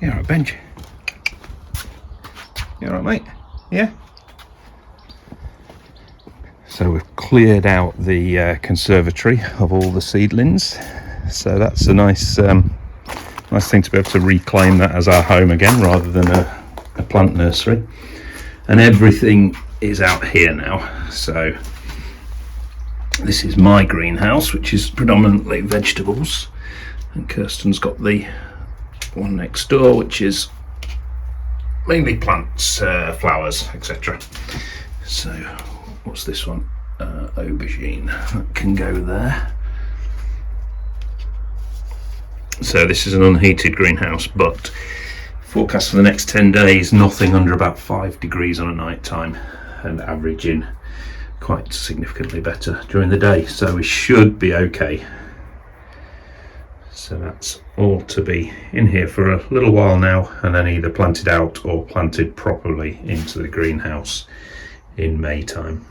You alright, Benj? You alright, mate? Yeah? So we've cleared out the conservatory of all the seedlings. So that's a nice nice thing to be able to reclaim that as our home again, rather than a plant nursery. And everything is out here now. So this is my greenhouse, which is predominantly vegetables, and Kirsten's got the one next door, which is mainly plants, flowers, etc. So what's this one? Aubergine. That can go there. So this is an unheated greenhouse, but forecast for the next 10 days, nothing under about 5 degrees on a night time, and averaging quite significantly better during the day. So we should be okay. So that's all to be in here for a little while now, and then either planted out or planted properly into the greenhouse in May time.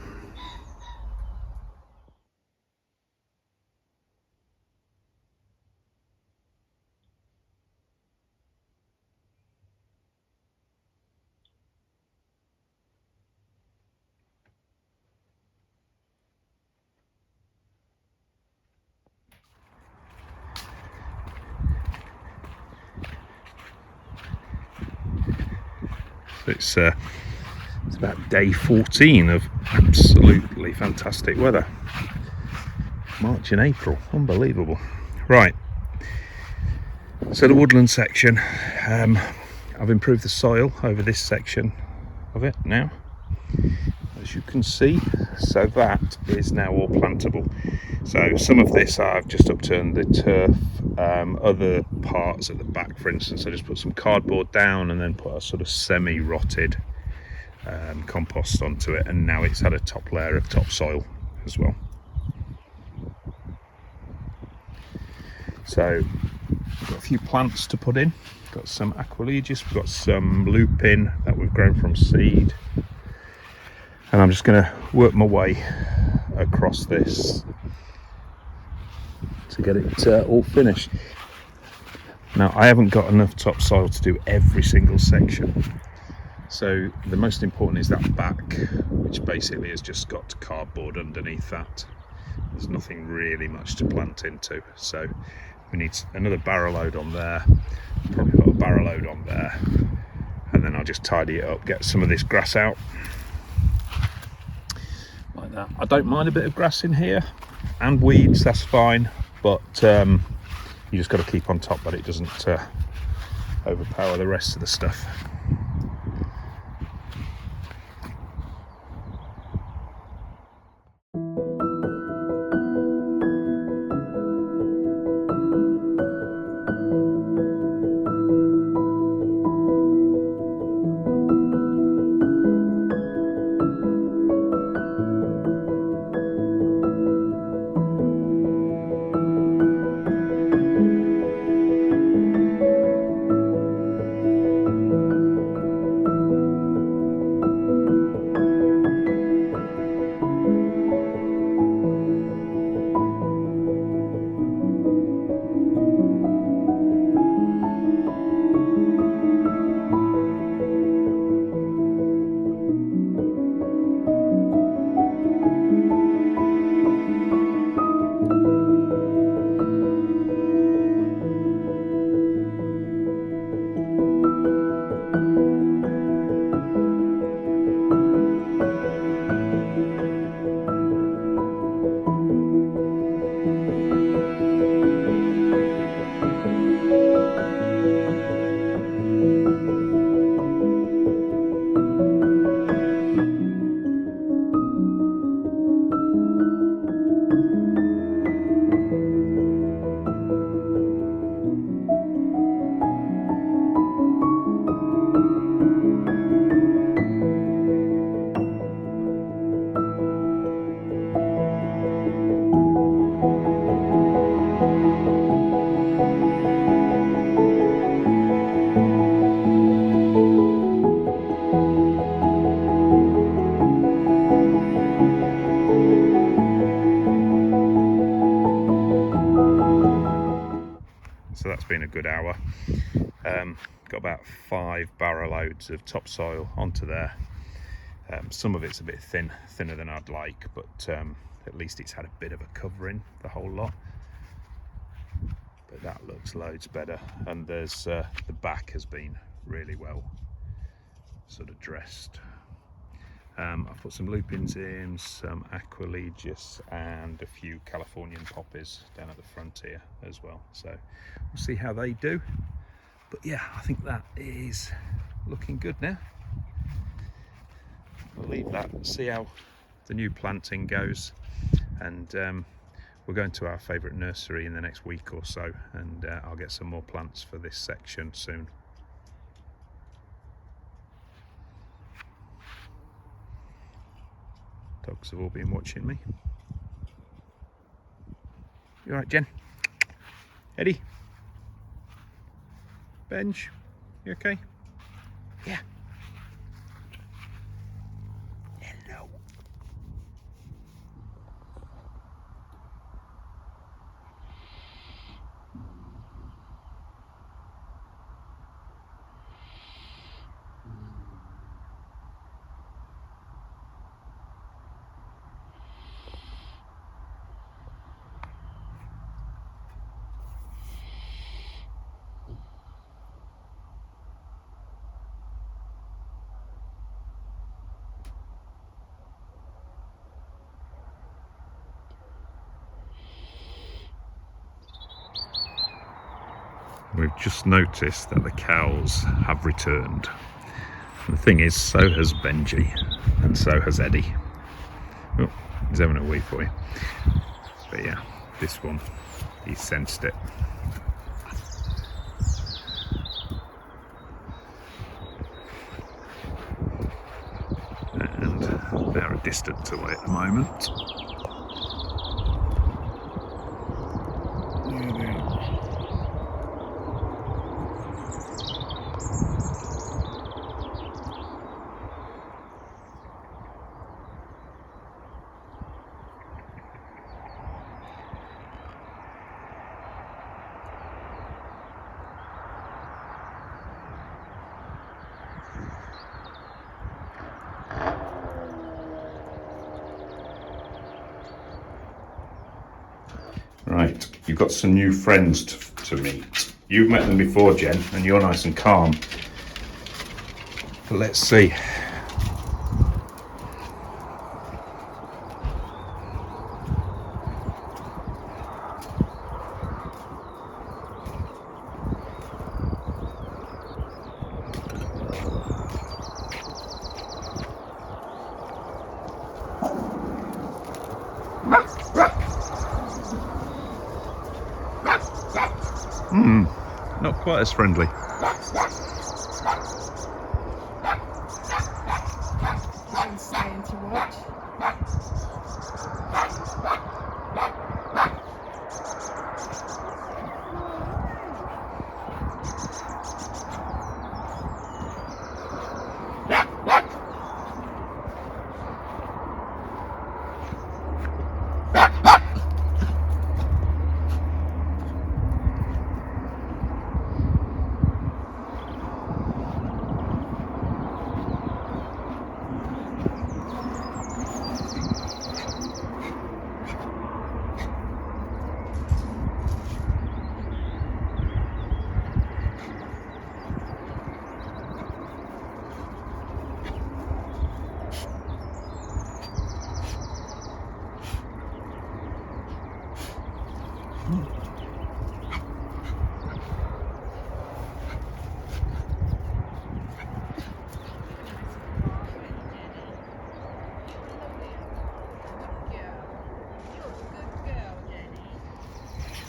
It's about day 14 of absolutely fantastic weather. March and April, unbelievable. Right, so the woodland section, I've improved the soil over this section of it now, as you can see, so that is now all plantable. So some of this I've just upturned the turf, other parts at the back, for instance, I just put some cardboard down and then put a sort of semi-rotted compost onto it, and now it's had a top layer of topsoil as well. So got a few plants to put in. Got some aqualegius, we've got some lupin that we've grown from seed, and I'm just going to work my way across this to get it all finished. Now I haven't got enough topsoil to do every single section, so the most important is that back, which basically has just got cardboard underneath that. There's nothing really much to plant into, so we need another barrow load on there, probably put a barrow load on there, and then I'll just tidy it up, get some of this grass out like that. I don't mind a bit of grass in here and weeds, that's fine, but you just got to keep on top that it doesn't overpower the rest of the stuff. been a good hour. Got about 5 barrow loads of topsoil onto there. Some of it's a bit thinner than I'd like, but at least it's had a bit of a covering, the whole lot. But that looks loads better, and there's the back has been really well sort of dressed. I've put some lupins in, some Aqualegius, and a few Californian poppies down at the front here as well. So we'll see how they do. But yeah, I think that is looking good now. We'll leave that, see how the new planting goes, and we're going to our favourite nursery in the next week or so, and I'll get some more plants for this section soon. Dogs have all been watching me. You alright, Jen? Eddie? Benj? You okay? Yeah. Hello. We've just noticed that the cows have returned. And the thing is, so has Benji, and so has Eddie. Oh, he's having a wee for you. But yeah, this one, he sensed it. And they're a distance away at the moment. There they are. Right, you've got some new friends to meet. You've met them before, Jen, and you're nice and calm. But let's see. Not quite as friendly. Staying to watch.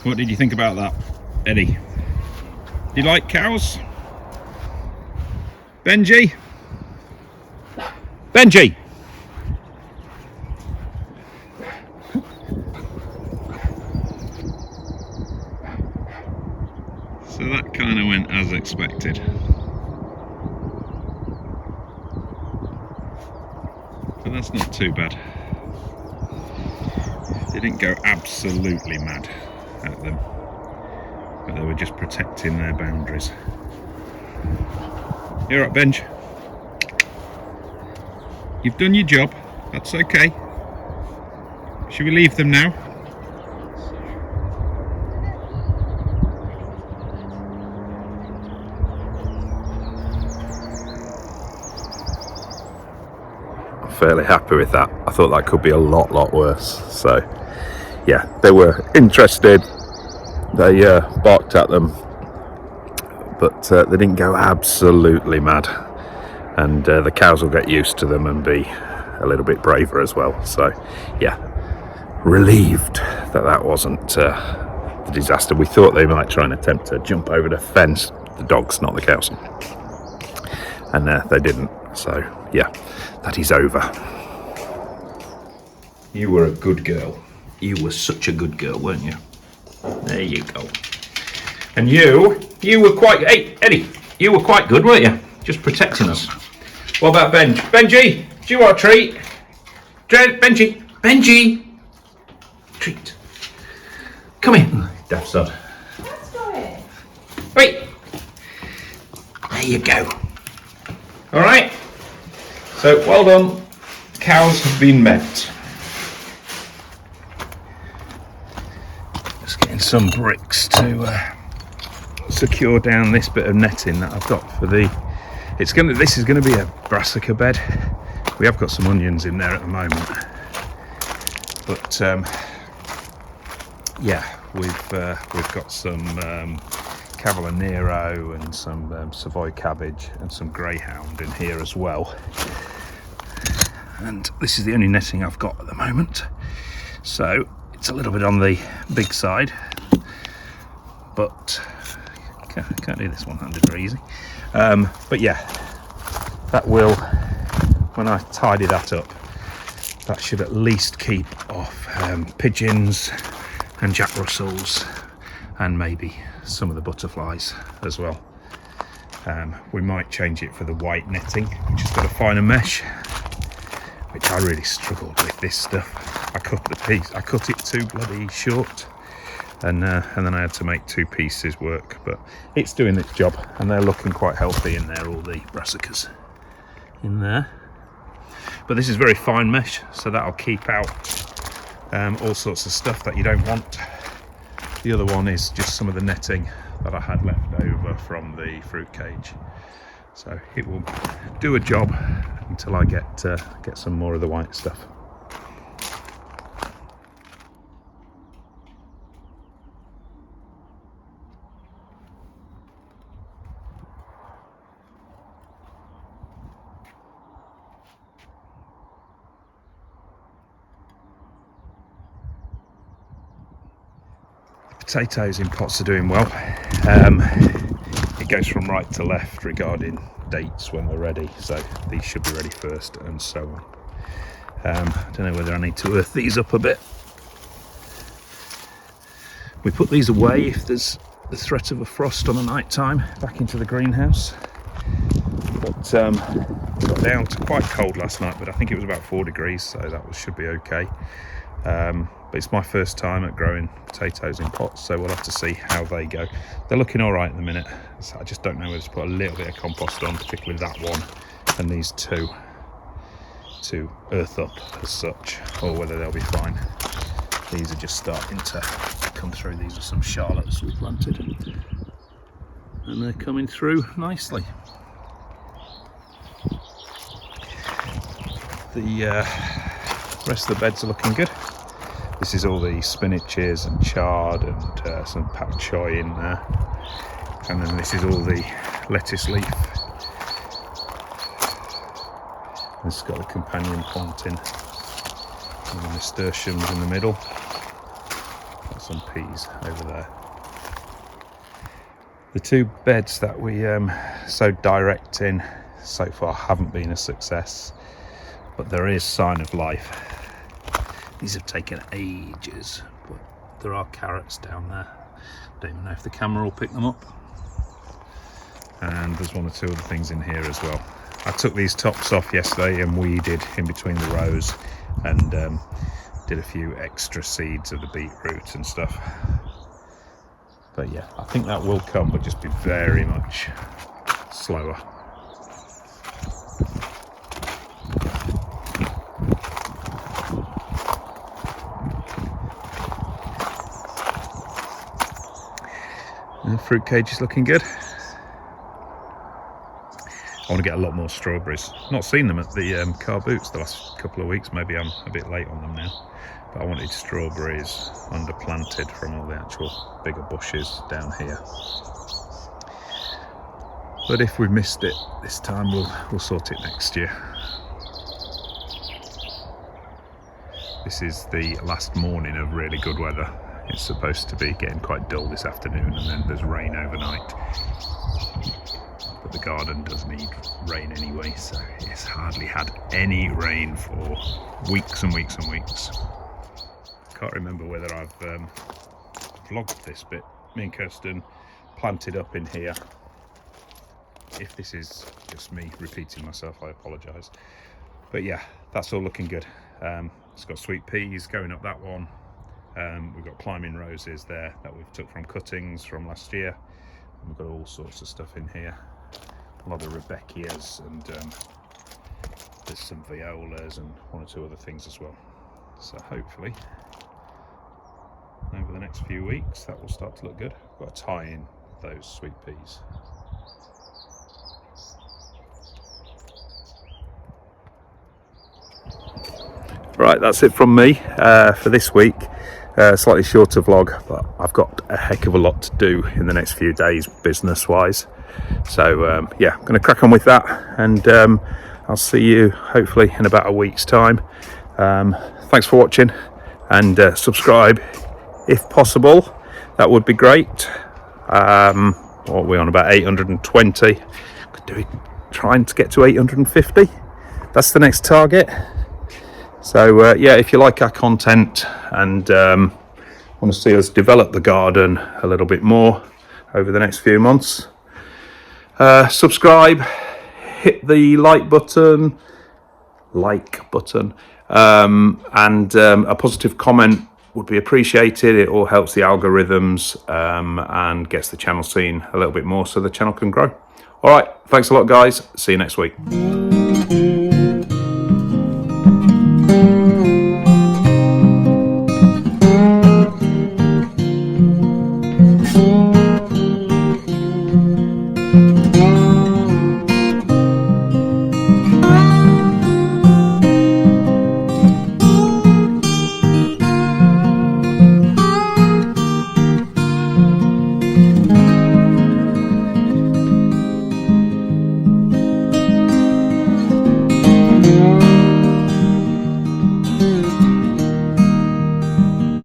What did you think about that, Eddie? Do you like cows? Benji? Benji! So that kind of went as expected. But that's not too bad. They didn't go absolutely mad at them. but they were just protecting their boundaries. You all right, Benj? You've done your job. That's okay. Should we leave them now? I'm fairly happy with that. I thought that could be a lot worse. So yeah, they were interested. They barked at them, but they didn't go absolutely mad. And the cows will get used to them and be a little bit braver as well. So yeah, relieved that that wasn't the disaster. We thought they might try and attempt to jump over the fence, the dogs, not the cows, and they didn't. So yeah, that is over. You were a good girl. You were such a good girl, weren't you? There you go. And you were quite, hey Eddie, you were quite good, weren't you? Just protecting us. What about Benj? Benji, do you want a treat? Benji, treat. Come in, daft sod. Let's go in. Wait. There you go. All right. So well done. Cows have been met. Just getting some bricks to secure down this bit of netting that I've got for the. This is going to be a brassica bed. We have got some onions in there at the moment, but yeah, we've got some Cavalla Nero and some Savoy cabbage and some greyhound in here as well. And this is the only netting I've got at the moment, so it's a little bit on the big side, but can't do this one-handed very easy. But yeah, that will, when I tidy that up, that should at least keep off pigeons and Jack Russells and maybe some of the butterflies as well. We might change it for the white netting, which has got a finer mesh, which I really struggled with this stuff. I cut it too bloody short, and then I had to make 2 pieces work, but it's doing its job, and they're looking quite healthy in there, all the brassicas in there. But this is very fine mesh, so that'll keep out all sorts of stuff that you don't want. The other one is just some of the netting that I had left over from the fruit cage, so it will do a job until I get some more of the white stuff. Potatoes in pots are doing well. It goes from right to left regarding dates when they're ready, so these should be ready first and so on. I don't know whether I need to earth these up a bit. We put these away if there's the threat of a frost on a night time back into the greenhouse, but it got down to quite cold last night, but I think it was about 4 degrees, so that should be okay. But it's my first time at growing potatoes in pots, so we'll have to see how they go. They're looking all right at the minute, so I just don't know whether to put a little bit of compost on, particularly that one and these 2, to earth up as such, or whether they'll be fine. These are just starting to come through. These are some Charlottes we planted, and they're coming through nicely. The rest of the beds are looking good. This is all the spinaches and chard and some pak choi in there, and then this is all the lettuce leaf. This has got a companion planting and the nasturtiums in the middle. Got some peas over there. The 2 beds that we sowed direct in so far haven't been a success, but there is sign of life. These have taken ages, but there are carrots down there. Don't even know if the camera will pick them up. And there's 1 or 2 other things in here as well. I took these tops off yesterday and weeded in between the rows, and did a few extra seeds of the beetroot and stuff. But yeah, I think that will come, but just be very much slower. And the fruit cage is looking good. I want to get a lot more strawberries. Not seen them at the car boots the last couple of weeks. Maybe I'm a bit late on them now. But I wanted strawberries underplanted from all the actual bigger bushes down here. But if we've missed it this time, we'll sort it next year. This is the last morning of really good weather. It's supposed to be getting quite dull this afternoon, and then there's rain overnight. But the garden does need rain anyway, so it's hardly had any rain for weeks and weeks and weeks. Can't remember whether I've vlogged this bit. Me and Kirsten planted up in here. If this is just me repeating myself, I apologise. But yeah, that's all looking good. It's got sweet peas going up that one. We've got climbing roses there that we've took from cuttings from last year. And we've got all sorts of stuff in here. A lot of Rebecchias, and there's some violas and one or two other things as well. So hopefully over the next few weeks that will start to look good. I've got to tie in those sweet peas. Right, that's it from me for this week. Slightly shorter vlog, but I've got a heck of a lot to do in the next few days business wise. So yeah, I'm going to crack on with that, and I'll see you hopefully in about a week's time. Thanks for watching, and subscribe if possible. That would be great. What are we on, about 820? Could do it, trying to get to 850. That's the next target. So yeah, if you like our content and want to see us develop the garden a little bit more over the next few months, subscribe, hit the like button, and a positive comment would be appreciated. It all helps the algorithms and gets the channel seen a little bit more so the channel can grow. All right, thanks a lot guys, see you next week.